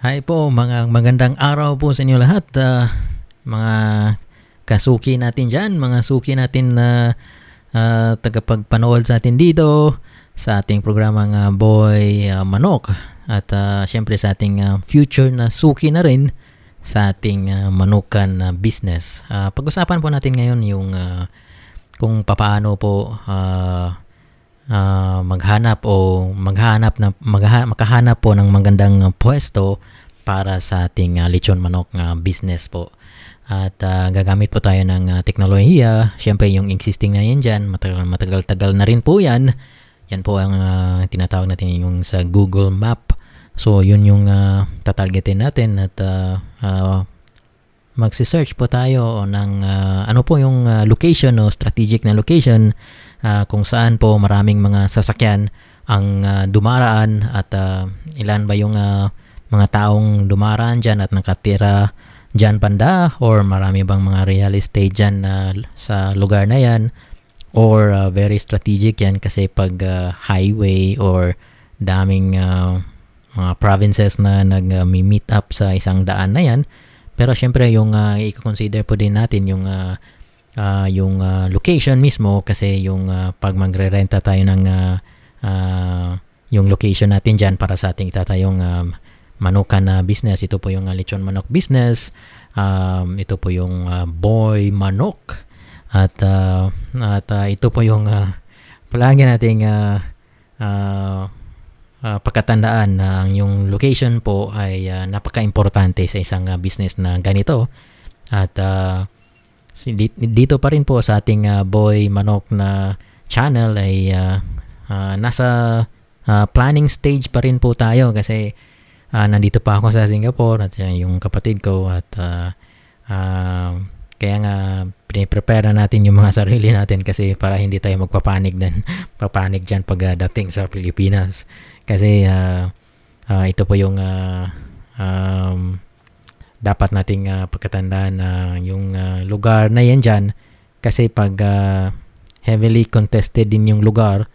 Hi po, mga magandang araw po sa inyo lahat. Mga kasuki natin dyan, mga suki natin na tagapagpanood sa atin dito sa ating programang Boy Manok. At syempre sa ating future na suki na rin sa ating manukan na business. Pag-usapan po natin ngayon yung kung papaano po makahanap po ng magandang pwesto para sa ating lechon manok business po. At gagamit po tayo ng teknolohiya. Siyempre yung existing na yan dyan, matagal-tagal na rin po yan. Yan po ang tinatawag natin yung sa Google Map. So yun yung tatargetin natin at magsi-search po tayo ng ano po yung location o strategic na location kung saan po maraming mga sasakyan ang dumaraan at ilan ba yung mga taong dumaraan dyan at nakatira dyan banda, or marami bang mga real estate dyan sa lugar na yan, or very strategic yan kasi pag highway or daming mga provinces na nag-meet up sa isang daan na yan. Pero syempre yung i-consider po din natin yung location mismo, kasi yung pag magre-renta tayo ng yung location natin dyan para sa ating itatayong manukan na business. Ito po yung lechon manok business. Ito po yung Boy Manok. At ito po yung palagi nating pagkatandaan na yung location po ay napaka-importante sa isang business na ganito. At dito pa rin po sa ating Boy Manok na channel ay nasa planning stage pa rin po tayo, kasi nandito pa ako sa Singapore at yung kapatid ko, at kaya nga piniprepare na natin yung mga sarili natin kasi para hindi tayo magpapanik dyan pag dating sa Pilipinas. Kasi ito po yung dapat nating pagkatandaan na yung lugar na yan dyan, kasi pag heavily contested din yung lugar,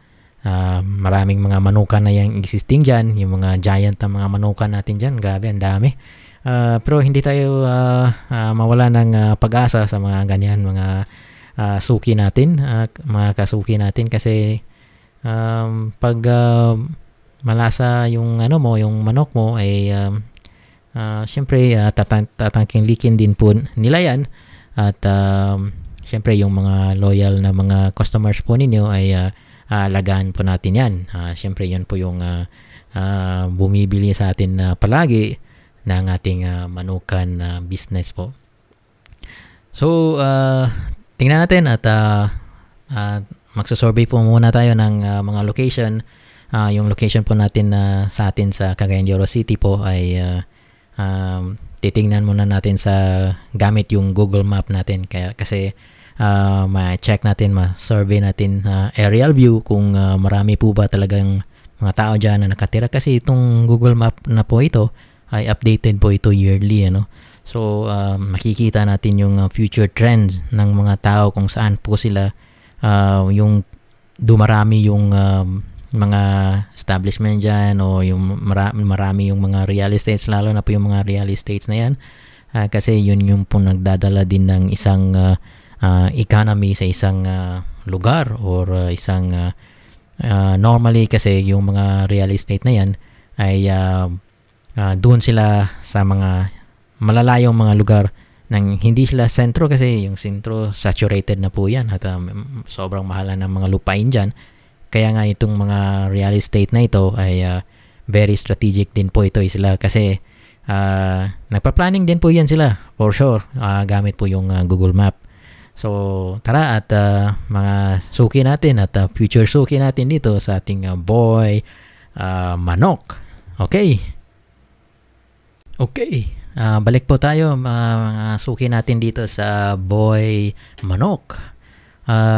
maraming mga manukan na yung existing dyan, yung mga giant na mga manukan natin dyan, grabe, ang dami. Pero hindi tayo mawala ng pag-asa sa mga ganyan, mga suki natin, mga kasuki natin, kasi pag malasa yung yung manok mo ay syempre tatangking likin din po nila yan. At syempre yung mga loyal na mga customers po ninyo ay alagaan po natin yan. Syempre yun po yung bumibili sa atin palagi ng ating manukan business po. So tingnan natin at magsasurvey po muna tayo ng mga location. Yung location po natin sa atin sa Cagayan de Oro City po ay titingnan muna natin sa gamit yung Google Map natin, kasi ma-check natin, ma-survey natin aerial view kung marami po ba talagang mga tao dyan na nakatira, kasi itong Google Map na po ito ay updated po ito yearly, so makikita natin yung future trends ng mga tao, kung saan po sila yung dumarami yung mga establishment dyan, o yung marami yung mga real estates, lalo na po yung mga real estates na yan, kasi yun yung po nagdadala din ng isang economy sa isang lugar or isang normally, kasi yung mga real estate na yan ay doon sila sa mga malalayong mga lugar nang hindi sila sentro, kasi yung sentro saturated na po yan at sobrang mahal ng mga lupain dyan. Kaya nga itong mga real estate na ito ay very strategic din po ito sila, kasi nagpa-planning din po yan sila for sure, gamit po yung Google Map. So tara at mga suki natin at future suki natin dito sa ating Boy Manok. Okay, balik po tayo mga suki natin dito sa Boy Manok.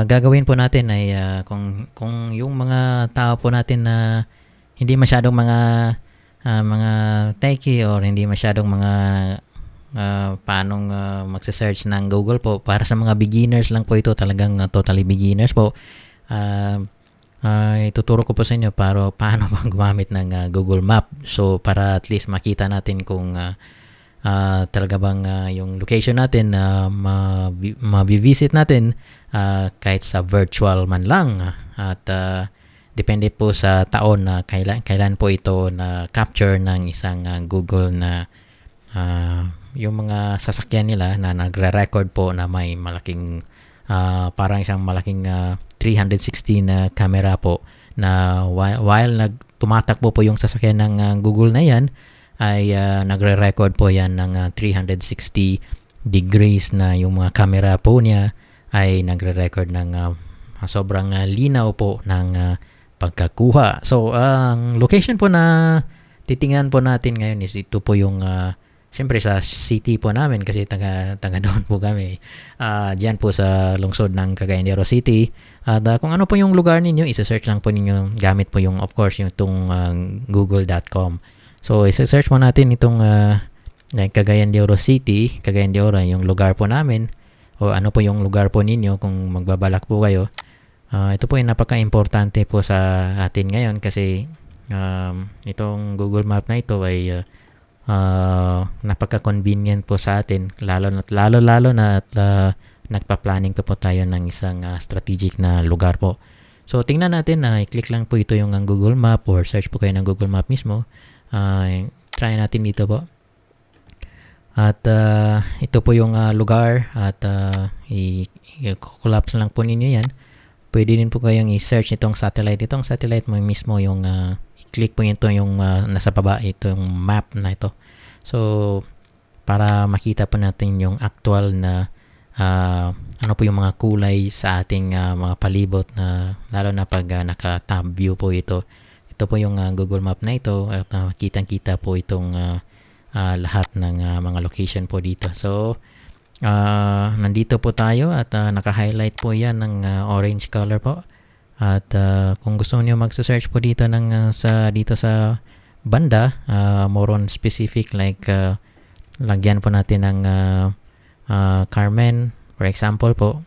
Gagawin po natin ay kung yung mga tao po natin na hindi masyadong mga techie, or hindi masyadong mga paanong magse-search ng Google po, para sa mga beginners lang po ito, talagang totally beginners po. Ituturo ko po sa inyo paano bang gumamit ng Google Map. So para at least makita natin kung talaga bang yung location natin na mabivisit natin kahit sa virtual man lang. At depende po sa taon na kailan po ito na capture ng isang Google na yung mga sasakyan nila na nagre-record po na may malaking parang isang malaking 360 na camera po na while tumatakbo po yung sasakyan ng Google na yan ay nagre-record po yan ng 360 degrees na yung mga camera po niya ay nagre-record ng sobrang linaw po ng pagkakuha. So ang location po na titingnan po natin ngayon is ito po yung siyempre sa city po namin kasi taga doon po kami. Diyan po sa lungsod ng Cagayan de Oro City. At kung ano po yung lugar ninyo, isa-search lang po ninyo gamit po yung of course yung itong google.com. So isa-search mo natin itong Cagayan de Oro City, Cagayan de Oro yung lugar po namin o ano po yung lugar po ninyo kung magbabalak po kayo. Ito po yung napaka-importante po sa atin ngayon kasi itong Google Map na ito ay napaka-convenient po sa atin lalo na at nagpa-planning po tayo ng isang strategic na lugar po. So tingnan natin i-click lang po ito yung Google Map or search po kayo ng Google Map mismo. Try natin dito po. At ito po yung lugar at i-collapse lang po ninyo yan. Pwede din po kayong i-search itong satellite. Itong satellite mo mismo yung click po ito yung nasa baba, ito yung map na ito. So, para makita po natin yung actual na ano po yung mga kulay sa ating mga palibot na lalo na pag naka-tab view po ito. Ito po yung Google Map na ito at kitang-kita po itong lahat ng mga location po dito. So, nandito po tayo at naka-highlight po yan ng orange color po. At kung gusto niyo magse-search po dito dito sa banda, more on specific like lagyan po natin ng Carmen for example po.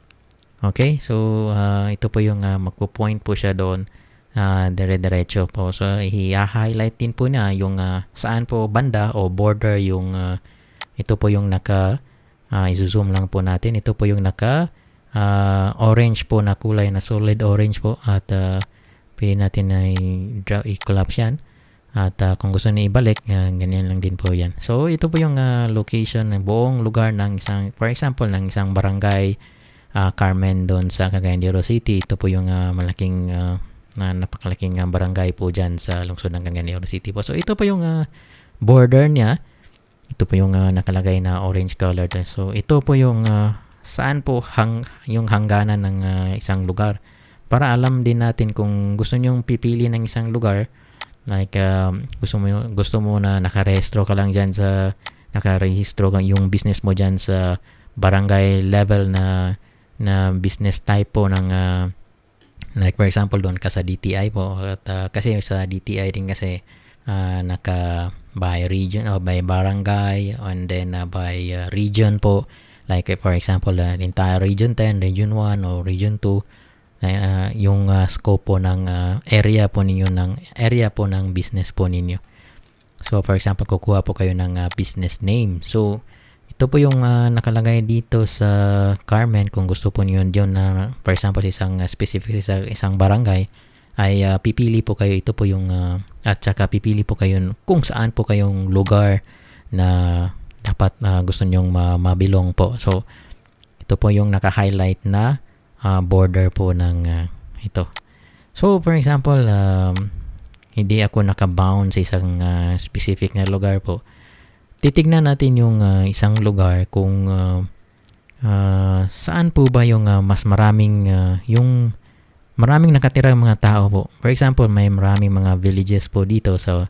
Okay? So ito po yung magpo-point po siya doon dire-diretso po. So i-highlight din po na yung saan po banda o border yung ito po yung i-zoom lang po natin. Ito po yung orange po na kulay na solid orange po at pwede natin na i-collapse yan at kung gusto niyo ibalik ganyan lang din po yan. So ito po yung location ng buong lugar ng isang for example ng isang barangay Carmen doon sa Cagayan de Oro City. Ito po yung malaking napakalaking barangay po dyan sa lungsod ng Cagayan de Oro City po. So ito po yung border niya. Ito po yung nakalagay na orange color. So ito po yung saan po yung hangganan ng isang lugar para alam din natin kung gusto niyo pipili ng isang lugar like gusto mo na nakarehistro ka lang diyan sa nakarehistro ka yung business mo diyan sa barangay level na business type po ng like for example doon ka sa DTI po at kasi sa DTI din kasi naka by region or by barangay and then by region po. Like for example, entire Region 10, Region 1 o Region 2 yung scope po ng area po ng business po ninyo. So for example, kukuha po kayo ng business name. So ito po yung nakalagay dito sa Carmen kung gusto po niyo diyon na for example sa isang specific sa isang barangay ay pipili po kayo ito po yung at saka pipili po kayo kung saan po kayong lugar na dapat gusto nyong mabilong po. So, ito po yung naka-highlight na border po ng ito. So, for example, hindi ako naka-bound sa isang specific na lugar po. Titignan natin yung isang lugar kung saan po ba yung mas maraming nakatirang mga tao po. For example, may maraming mga villages po dito sa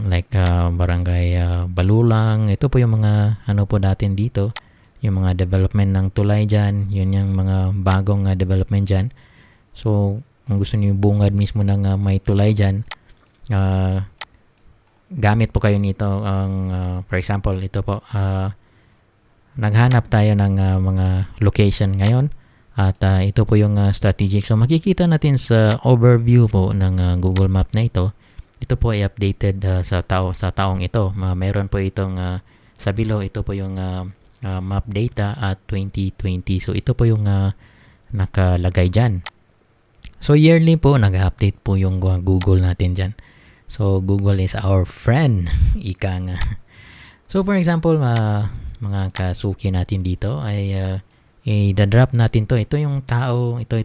like barangay Balulang. Ito po yung mga ano po natin dito, yung mga development ng tulay dyan, yun yung mga bagong development dyan. So kung gusto niyo bungad mismo ng may tulay dyan, gamit po kayo nito for example ito po naghanap tayo ng mga location ngayon At ito po yung strategic. So makikita natin sa overview po ng Google Map na ito. Ito po ay updated sa taong ito. Meron po itong sa below, ito po yung map data at 2020. So ito po yung nakalagay dyan. So yearly po nag-update po yung Google natin dyan. So Google is our friend. Ika nga. So for example, mga kasuki natin dito ay i-drop natin to. Ito yung tao, ito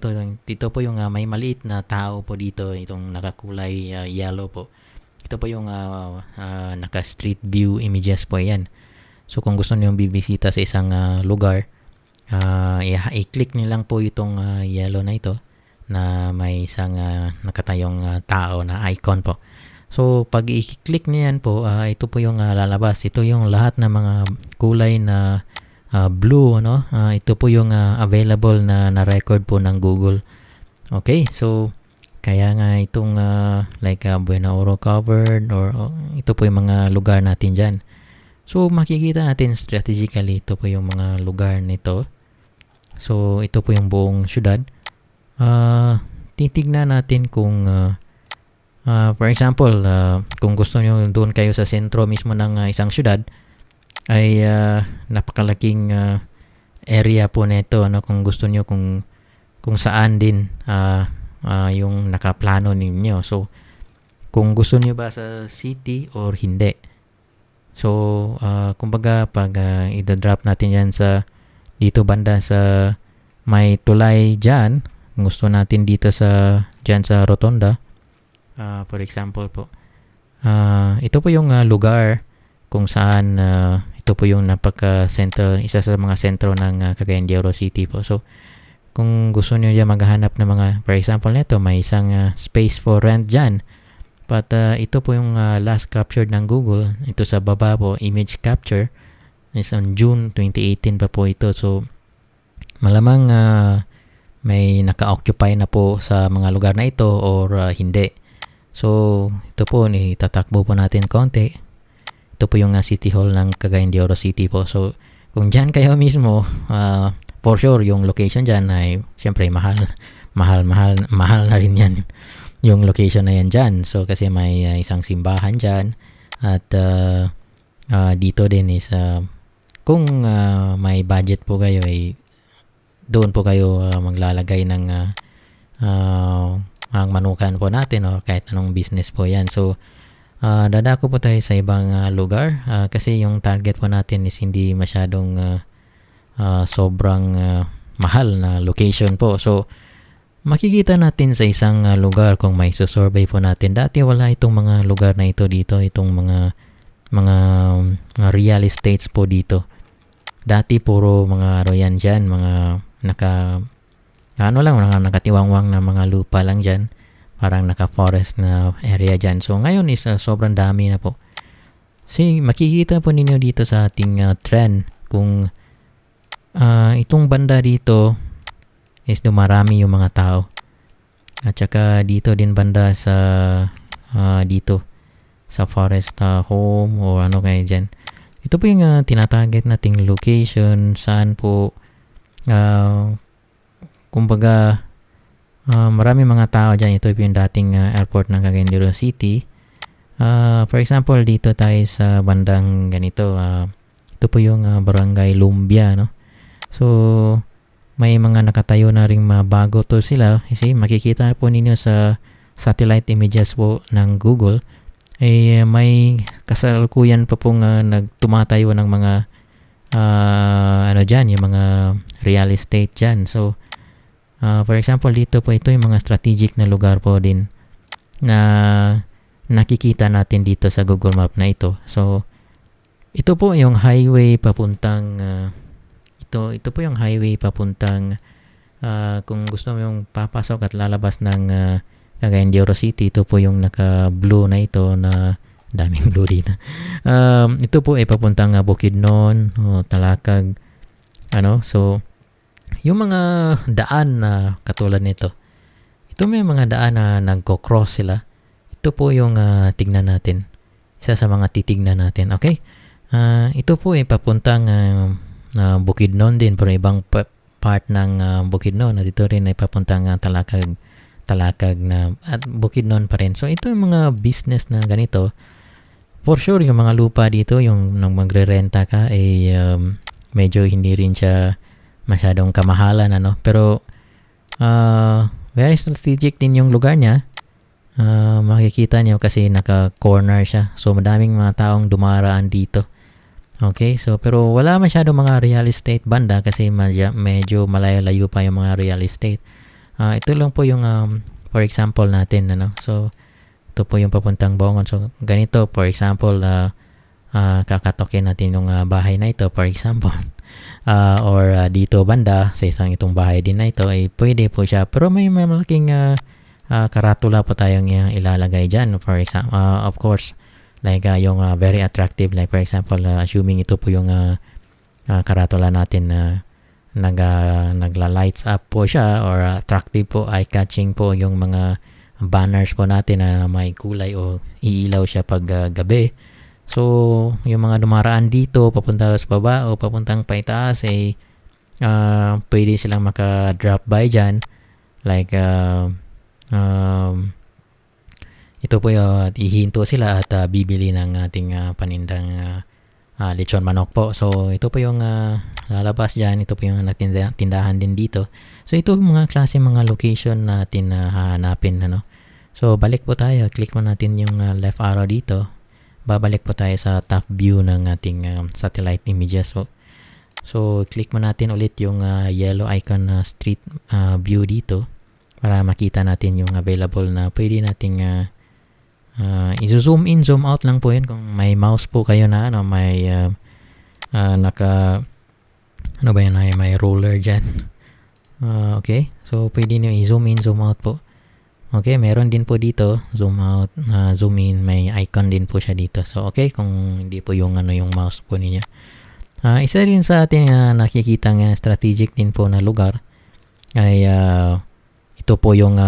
po yung may maliit na tao po dito, itong nakakulay yellow po. Ito po yung naka street view images po yan. So kung gusto niyo bibisita sa isang lugar, i-click niyo lang po itong yellow na ito na may isang nakatayong tao na icon po. So pag i-click niyo yan po, ito po yung lalabas. Ito yung lahat ng mga kulay na blue, ano? Ito po yung available na record po ng Google. Okay, so kaya nga itong like Buena Oro covered or ito po yung mga lugar natin dyan. So makikita natin strategically ito po yung mga lugar nito. So ito po yung buong syudad. Titignan natin kung for example, kung gusto nyo doon kayo sa sentro mismo ng isang syudad, ay napakalaking area po nito, ano, kung gusto niyo kung saan din yung nakaplano ninyo. So kung gusto niyo ba sa city or hindi. So kumbaga pag i-drop natin yan sa dito banda sa may tulay diyan, gusto natin dito sa diyan sa Rotonda, for example po. Ito po yung lugar kung saan ito po yung napaka-center, isa sa mga sentro ng Cagayan de Oro City po. So, kung gusto niyo dyan maghanap ng mga, for example nito, may isang space for rent dyan. But ito po yung last captured ng Google. Ito sa baba po, image capture. Is on June 2018 pa po ito. So, malamang may naka-occupy na po sa mga lugar na ito or hindi. So, ito po, itatakbo po natin konti. Ito po yung City Hall ng Cagayan de Oro City po. So, kung dyan kayo mismo, for sure, yung location dyan ay, syempre, mahal na rin yan. Yung location na yan dyan. So, kasi may isang simbahan dyan. At dito din is, kung may budget po kayo, ay doon po kayo maglalagay ng ang manukan po natin o kahit anong business po yan. So, dadako po tayo sa ibang lugar kasi yung target po natin is hindi masyadong sobrang mahal na location po. So, makikita natin sa isang lugar kung may survey po natin. Dati wala itong mga lugar na ito dito, itong mga real estates po dito. Dati puro mga royan dyan, mga nakatiwangwang na mga lupa lang dyan. Parang naka-forest na area dyan. So, ngayon is sobrang dami na po. Makikita po ninyo dito sa ating trend kung itong banda dito is dumarami yung mga tao. At saka dito din banda sa dito sa forest home o ano kayo dyan. Ito po yung tinatarget nating location, saan po kumbaga marami mga tao dyan. Ito po yung dating airport ng Cagayan de Oro City. For example, dito tayo sa bandang ganito. Ito po yung Barangay Lumbia, no? So, may mga nakatayo na ring bago to sila. Kasi makikita po ninyo sa satellite images po ng Google. May kasalukuyan pa pong nagtumatayo ng mga dyan, yung mga real estate dyan. So, for example, dito po ito yung mga strategic na lugar po din na nakikita natin dito sa Google Map na ito. So, ito po yung highway papuntang ito po yung highway papuntang kung gusto mo yung papasok at lalabas ng Cagayan de Oro City, ito po yung naka-blue na ito na daming blue dito. Ito po ay papuntang Bukidnon o Talakag. So, yung mga daan na katulad nito, ito may mga daan na nagko-cross sila. Ito po yung tignan natin. Isa sa mga titignan natin. Okay? Ito po ay papuntang Bukidnon din, pero ibang part ng Bukidnon at dito rin ay papuntang Talakag na at Bukidnon pa rin. So ito yung mga business na ganito. For sure, yung mga lupa dito, yung nang magre-renta ka ay medyo hindi rin siya masyadong kamahalan ano. Pero very strategic din yung lugar niya. Makikita niyo kasi naka-corner siya. So madaming mga taong dumaraan dito. Okay, so pero wala masyadong mga real estate banda kasi medyo malayo-layo pa yung mga real estate. Ito lang po yung for example natin ano. So ito po yung papuntang Bongon. So ganito for example kakatokin natin yung bahay na ito for example. Or dito banda sa isang itong bahay din na ito ay pwede po siya. Pero may malaking karatula po tayong ilalagay dyan. For example, of course, like yung very attractive, like for example, assuming ito po yung karatula natin na nagla-lights up po siya or attractive po, eye-catching po yung mga banners po natin na may kulay o iilaw siya pag gabi. So, yung mga dumaraan dito, papunta sa baba o papuntang paitaas, ay pwede silang maka-drop by dyan. Like, ito po yung ihinto sila at bibili ng ating panindang lechon manok po. So, ito po yung lalabas dyan. Ito po yung tindahan din dito. So, ito yung mga klase mga location natin na hahanapin. Ano? So, balik po tayo. Click mo natin yung left arrow dito. Babalik po tayo sa top view ng ating satellite images. So, click mo natin ulit yung yellow icon na street view dito para makita natin yung available na pwede nating i-zoom in, zoom out lang po yun. Kung may mouse po kayo na may ano ba yan, may ruler dyan. Okay, so pwede nyo i-zoom in, zoom out po. Okay, meron din po dito, zoom out, zoom in, may icon din po siya dito. So okay, kung hindi po yung yung mouse po niya. Isa rin sa ating nakikitang strategic din po na lugar ay ito po yung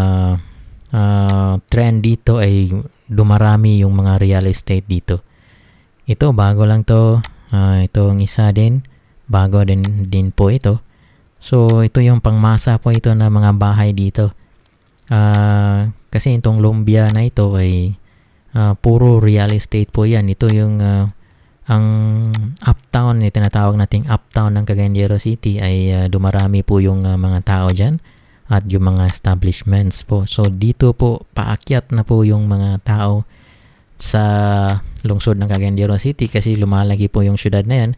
trend dito ay dumarami yung mga real estate dito. Ito bago lang to. Itong isa din bago din po ito. So ito yung pangmasa po ito na mga bahay dito. Kasi itong lumbia na ito ay puro real estate po yan. Ito yung ang uptown, tinatawag nating uptown ng Cagayan de Oro City ay dumarami po yung mga tao dyan at yung mga establishments po. So dito po paakyat na po yung mga tao sa lungsod ng Cagayan de Oro City kasi lumalaki po yung syudad na yan.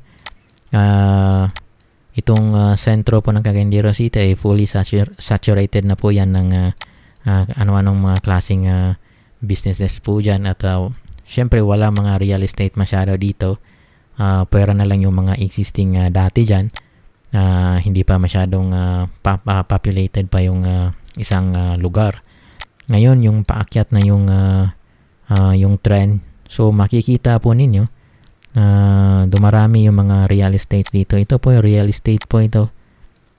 Itong sentro po ng Cagayan de Oro City ay fully saturated na po yan ng ano-anong mga klaseng businesses po dyan at syempre wala mga real estate masyado dito. Pwera na lang yung mga existing dati dyan. Hindi pa masyadong populated pa yung isang lugar. Ngayon yung paakyat na yung trend. So makikita po ninyo dumarami yung mga real estates dito. Ito po yung real estate po ito.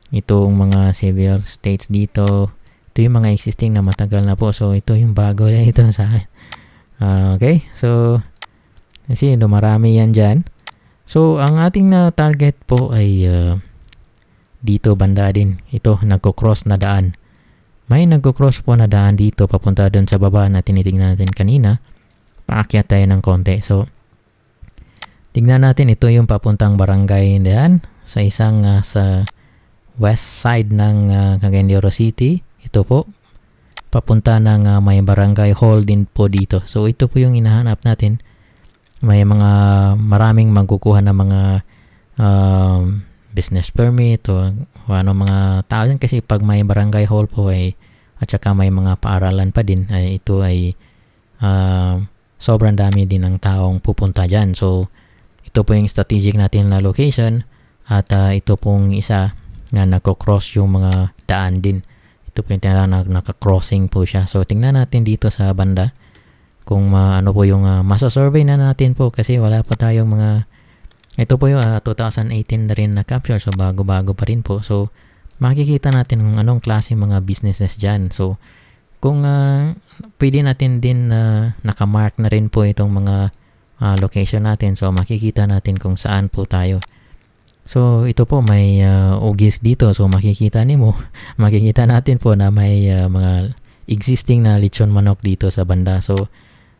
Itong mga severe estates dito. Ito yung mga existing na matagal na po. So ito yung bago na ito sa akin. Okay, so kasi dumarami yan dyan. So ang ating target po ay dito banda din. Ito nagko-cross na daan. May nagko-cross po na daan dito papunta doon sa baba na tinitingnan natin kanina. Paakyat tayo ng konti. So tignan natin, ito yung papuntang barangay dyan sa isang sa west side ng Cagayan de Oro City. Ito po papunta ng may barangay hall din po dito. So ito po yung hinahanap natin. May mga maraming magkukuha ng mga business permit o ano mga tao dyan kasi pag may barangay hall po ay at saka may mga paaralan pa din ay ito ay sobrang dami din ng taong pupunta dyan. So ito po yung strategic natin na location at ito pong isa na nagko-cross yung mga daan din. Ito po yung tinatawag na naka-crossing po siya. So tingnan natin dito sa banda kung ano po yung masasurvey na natin po kasi wala pa tayong mga ito po yung 2018 na rin na capture. So bago-bago pa rin po. So makikita natin kung anong klase mga businesses dyan. So kung pwede natin din nakamark na rin po itong mga location natin. So makikita natin kung saan po tayo So ito po may ugis dito. So makikita makikita natin po na may mga existing na lechon manok dito sa banda. So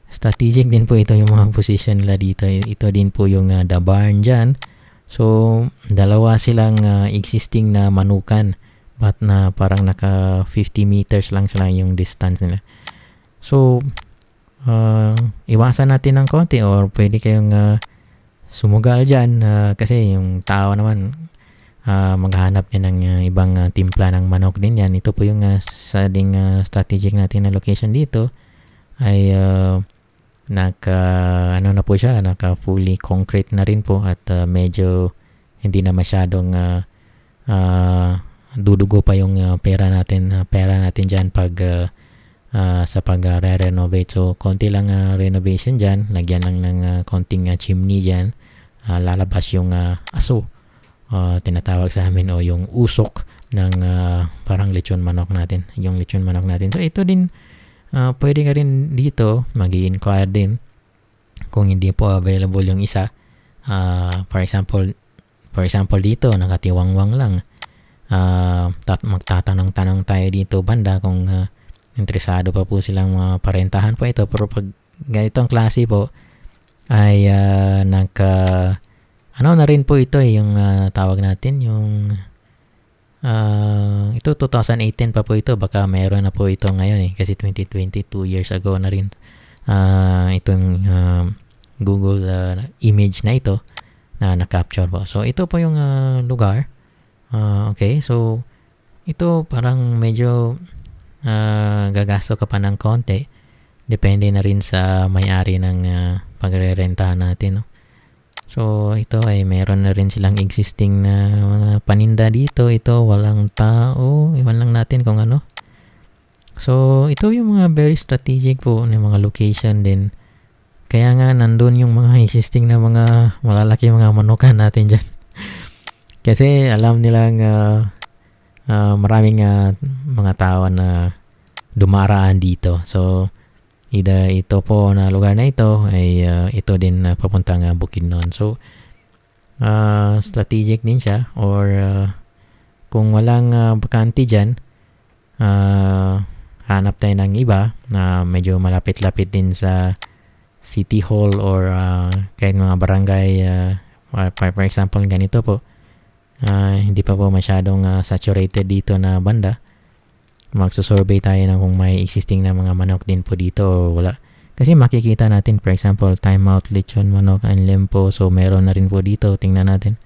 strategic din po ito yung mga position nila dito. Ito din po yung the barn dyan. So dalawa silang existing na manukan, but na parang naka 50 meters lang sila yung distance nila. So iwasan natin ng konti, or pwede kayong sumugal dyan kasi yung tao naman maghahanap din ng ibang timpla ng manok din yan. Ito po yung strategic natin na location dito ay ano na po siya, naka fully concrete na rin po, at medyo hindi na masyadong dudugo pa yung pera natin dyan pag sa pag-renovate. So konti lang renovation dyan, lagyan lang ng konting chimney dyan, lalabas yung aso, tinatawag sa amin, o yung usok ng parang lechon manok natin, yung lechon manok natin. So ito din pwede ka rin dito mag-i-inquire din kung hindi po available yung isa. For example dito nakatiwangwang lang, magtatanong-tanong tayo dito banda kung interesado pa po silang parentahan po ito. Pero pag ganitong klase po ay ano na rin po ito yung tawag natin yung ito 2018 pa po ito, baka mayroon na po ito ngayon kasi 2022 years ago na rin itong Google image na ito na na-capture po. So ito po yung lugar. Okay, so ito parang medyo gagasto ka pa ng konti, depende na rin sa may-ari ng pagrerentahan natin, no? So ito ay meron na rin silang existing na mga paninda dito. Ito walang tao, iwan lang natin kung ano. So ito yung mga very strategic po ng mga location din, kaya nga nandun yung mga existing na mga malalaki mga manukan natin dyan. Kasi alam nilang maraming mga tao na dumaraan dito. So ito po na lugar na ito ay ito din papuntang Bukidnon. So strategic din siya, or kung walang bakante dyan, hanap tayo ng iba na medyo malapit-lapit din sa City Hall, or kahit mga barangay. For example ganito po, hindi pa po masyadong saturated dito na banda. Magsusurvey tayo na kung may existing na mga manok din po dito o wala. Kasi makikita natin, for example, timeout lechon manok and lempo. So meron na rin po dito. Tingnan natin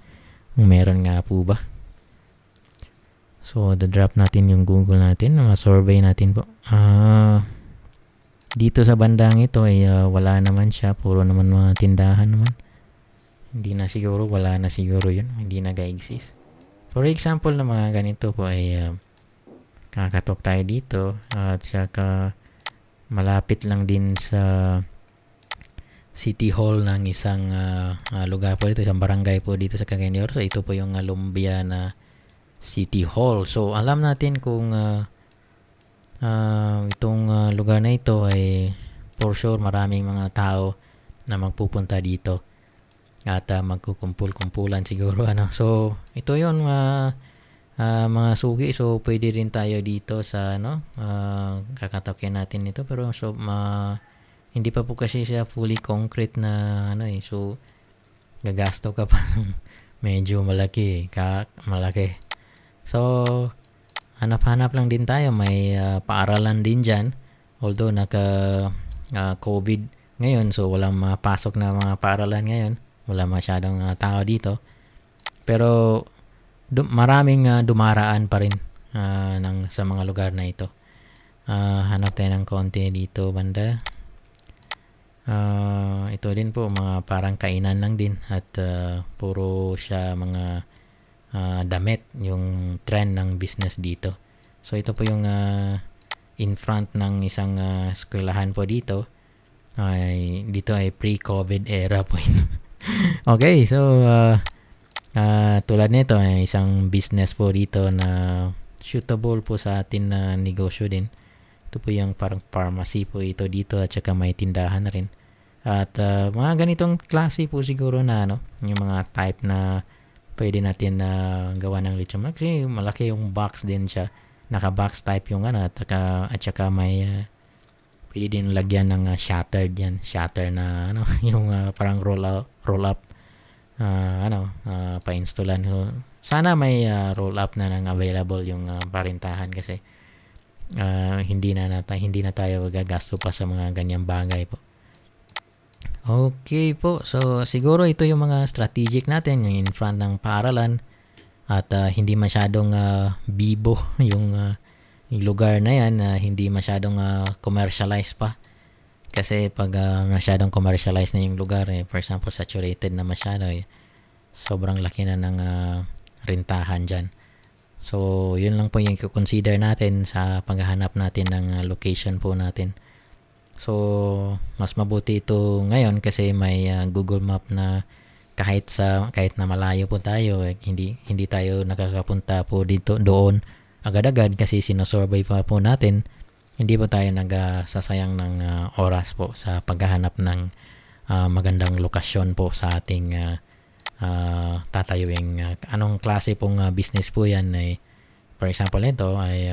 kung meron nga po ba. So drop natin yung Google natin, survey natin po. Dito sa bandang ito ay wala naman siya, puro naman mga tindahan naman. Wala na siguro yun, hindi nag-exist. For example na mga ganito po ay kakatok tayo dito, at saka malapit lang din sa City Hall ng isang lugar po dito, isang barangay po dito sa Cagayan de Oro. So ito po yung Lumbiana City Hall. So alam natin kung itong lugar na ito ay for sure maraming mga tao na magpupunta dito at magkukumpul-kumpulan siguro So ito yun mga sugi. So pwede rin tayo dito sa kakatokin natin ito, pero hindi pa po kasi siya fully concrete na so gagasto ka pa medyo malaki. So hanap-hanap lang din tayo, may paaralan din dyan, although COVID ngayon, so walang mapasok na mga paaralan ngayon, wala masyadong tao dito, pero maraming dumaraan pa rin sa mga lugar na ito. Hanap tayo ng konti dito banda. Ito din po mga parang kainan lang din, at puro siya mga damit, yung trend ng business dito. So ito po yung in front ng isang eskwelahan po dito. Dito ay pre-COVID era po ito. Okay, so tulad nito ay isang business po dito na suitable po sa atin na negosyo din. Ito po yung parang pharmacy po ito dito, at saka may tindahan na rin. At mga ganitong klase po siguro na yung mga type na pwede natin na gawa ng lechon manok kasi malaki yung box din siya. Naka-box type yung ano at saka may pwede din lagyan ng shattered yan. Shatter na ano yung parang roll up pa-installan. Sana may roll up na nang available yung parintahan kasi hindi na tayo gagasto pa sa mga ganyang bagay po. Okay po. So siguro ito yung mga strategic natin yung in front ng paaralan at hindi masyadong bibo yung lugar na yan, hindi masyadong commercialized pa. Kasi pag masyadong commercialized na yung lugar, for example, saturated na masyado, sobrang laki na ng rentahan dyan. So, yun lang po yung i-consider natin sa paghahanap natin ng location po natin. So, mas mabuti ito ngayon kasi may Google Map na kahit na malayo po tayo, hindi tayo nakakapunta po doon agad-agad kasi sinosurvey pa po natin. Hindi po tayo nagsasayang ng oras po sa paghahanap ng magandang lokasyon po sa ating tatayuing anong klase pong business po yan ay for example ito ay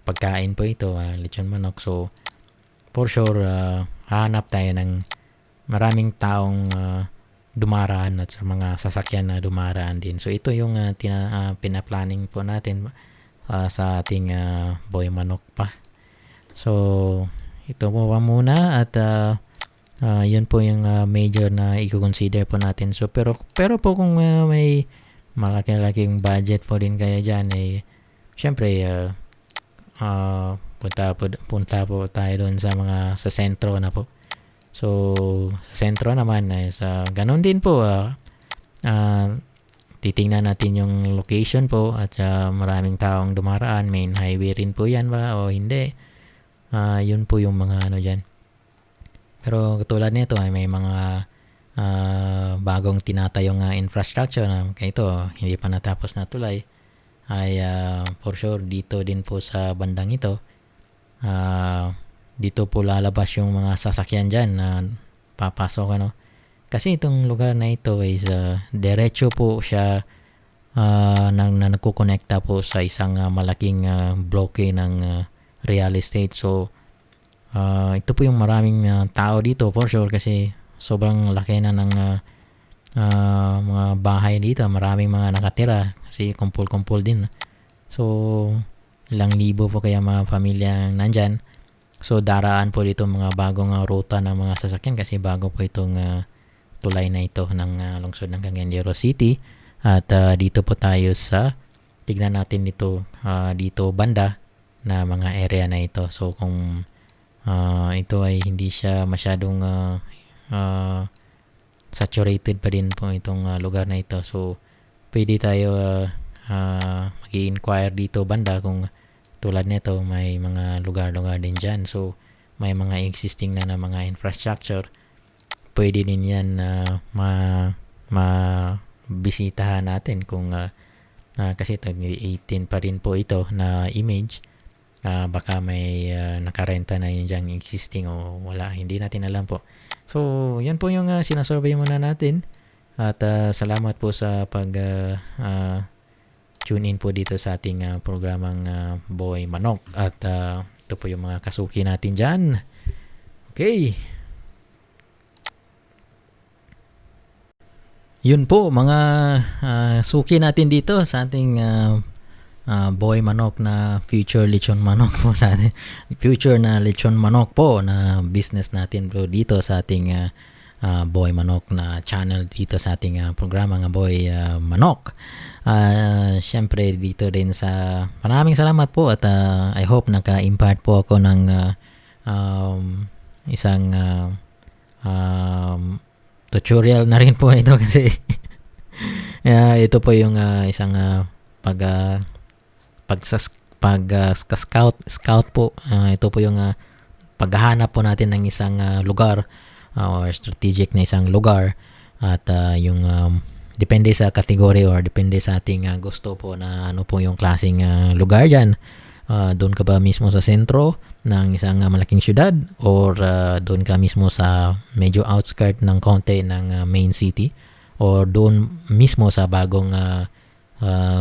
pagkain po ito, lechon manok. So for sure hahanap tayo ng maraming taong dumaraan at sa mga sasakyan na dumaraan din. So ito yung pinaplanning po natin sa ating Boy Manok pa. So ito po pa muna at yun po yung major na i-consider po natin. So pero po kung may malaki-laking budget po din kaya dyan syempre punta po tayo doon sa sentro na po. So sa sentro naman sa ganun din po titingnan natin yung location po at maraming taong dumaraan, main highway rin po yan ba o hindi. Yun po yung mga dyan. Pero katulad nito ay may mga bagong tinatayong infrastructure na ito hindi pa natapos na tulay ay for sure dito din po sa bandang ito dito po lalabas yung mga sasakyan dyan na papasok kasi itong lugar na ito is diretso po siya na nagkukonekta po sa isang malaking bloke ng real estate. So ito po yung maraming tao dito for sure kasi sobrang laki na ng mga bahay dito, maraming mga nakatira kasi kumpul-kumpul din. So ilang libo po kaya mga pamilya nandyan. So daraan po dito mga bagong ruta ng mga sasakyan kasi bago po itong tulay na ito ng lungsod ng Cagayan City. At dito po tayo tignan natin dito banda na mga area na ito. So kung ito ay hindi siya masyadong saturated pa din po itong lugar na ito. So pwede tayo mag-i-inquire dito banda kung tulad nito may mga lugar-lugar din dyan. So may mga existing na mga infrastructure. Pwede din yan mabisitahan natin kung kasi 18 pa rin po ito na image. Baka may nakarenta na yun dyan existing o wala. Hindi natin alam po. So, yan po yung sinasurvey muna natin. At salamat po sa tune in po dito sa ating programang Boy Manok. At ito po yung mga kasuki natin dyan. Okay. Yun po mga suki natin dito sa ating Boy Manok na future lechon manok po sa atin. Future na lechon manok po na business natin po dito sa ating Boy Manok na channel dito sa ating programa ng Boy Manok. Syempre dito din sa maraming salamat po at I hope naka-impart po ako ng isang tutorial na rin po ito kasi ito po yung isang scout po. Ito po yung paghahanap po natin ng isang lugar or strategic na isang lugar at yung depende sa category or depende sa ating gusto po na ano po yung klaseng lugar dyan. Doon ka ba mismo sa sentro ng isang malaking syudad or doon ka mismo sa medyo outskirt ng konti ng main city o doon mismo sa bagong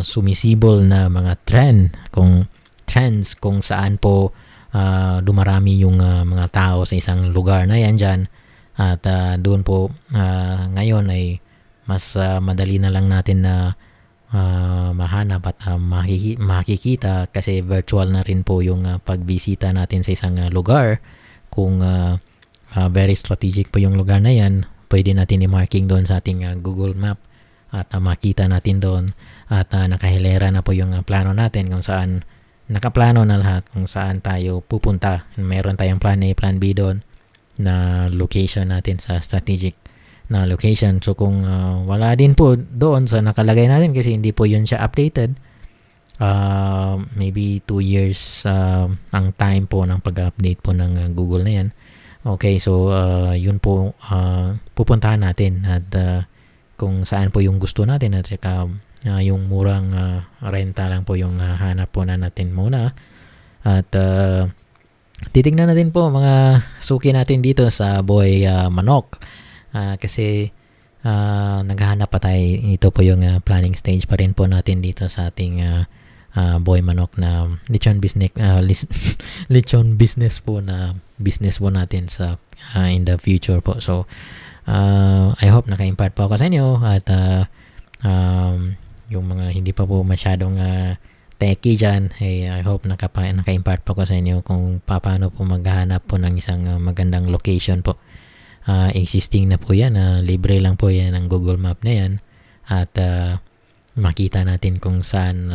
sumisibol na mga trends kung saan po dumarami yung mga tao sa isang lugar na yan dyan. At doon po ngayon ay mas madali na lang natin na mahanap at makikita kasi virtual na rin po yung pagbisita natin sa isang lugar. Kung very strategic po yung lugar na yan, pwede natin i-marking doon sa ating Google Map at makita natin doon at nakahilera na po yung plano natin kung saan nakaplano na lahat kung saan tayo pupunta. Meron tayong plan A, plan B doon na location natin sa strategic na location. So kung wala din po doon sa nakalagay natin kasi hindi po yun siya updated, maybe 2 years ang time po ng pag-update po ng Google na yan. Okay, so yun po pupuntahan natin at kung saan po yung gusto natin at saka yung murang renta lang po yung hanap po na natin muna. At titignan natin po mga suki natin dito sa Boy Manok. Kasi naghahanap pa tayo. Ito po yung planning stage pa rin po natin dito sa ating Boy Manok na lechon business po na business po natin sa in the future po. So I hope naka-impart po ako sa inyo at yung mga hindi pa po masyadong techie dyan, I hope naka-impart po ako sa inyo kung paano po maghahanap po ng isang magandang location po. Existing na po yan, libre lang po yan ng Google Map na yan at makita natin kung saan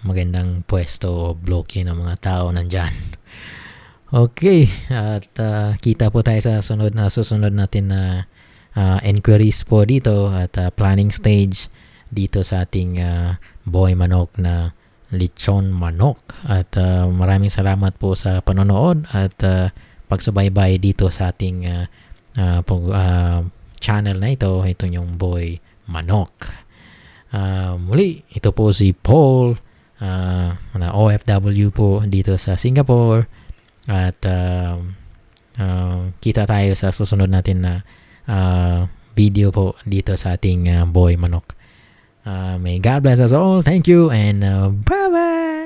magandang pwesto o bloke ng mga tao nandyan. Okay, at kita po tayo sa susunod natin na inquiries po dito at planning stage dito sa ating Boy Manok na Lechon Manok. At maraming salamat po sa panonood at pagsubaybay dito sa ating channel na ito. Ito yung Boy Manok. Muli, ito po si Paul na OFW po dito sa Singapore at kita tayo sa susunod natin na video po dito sa ating Boy Manok. May God bless us all. Thank you and bye-bye!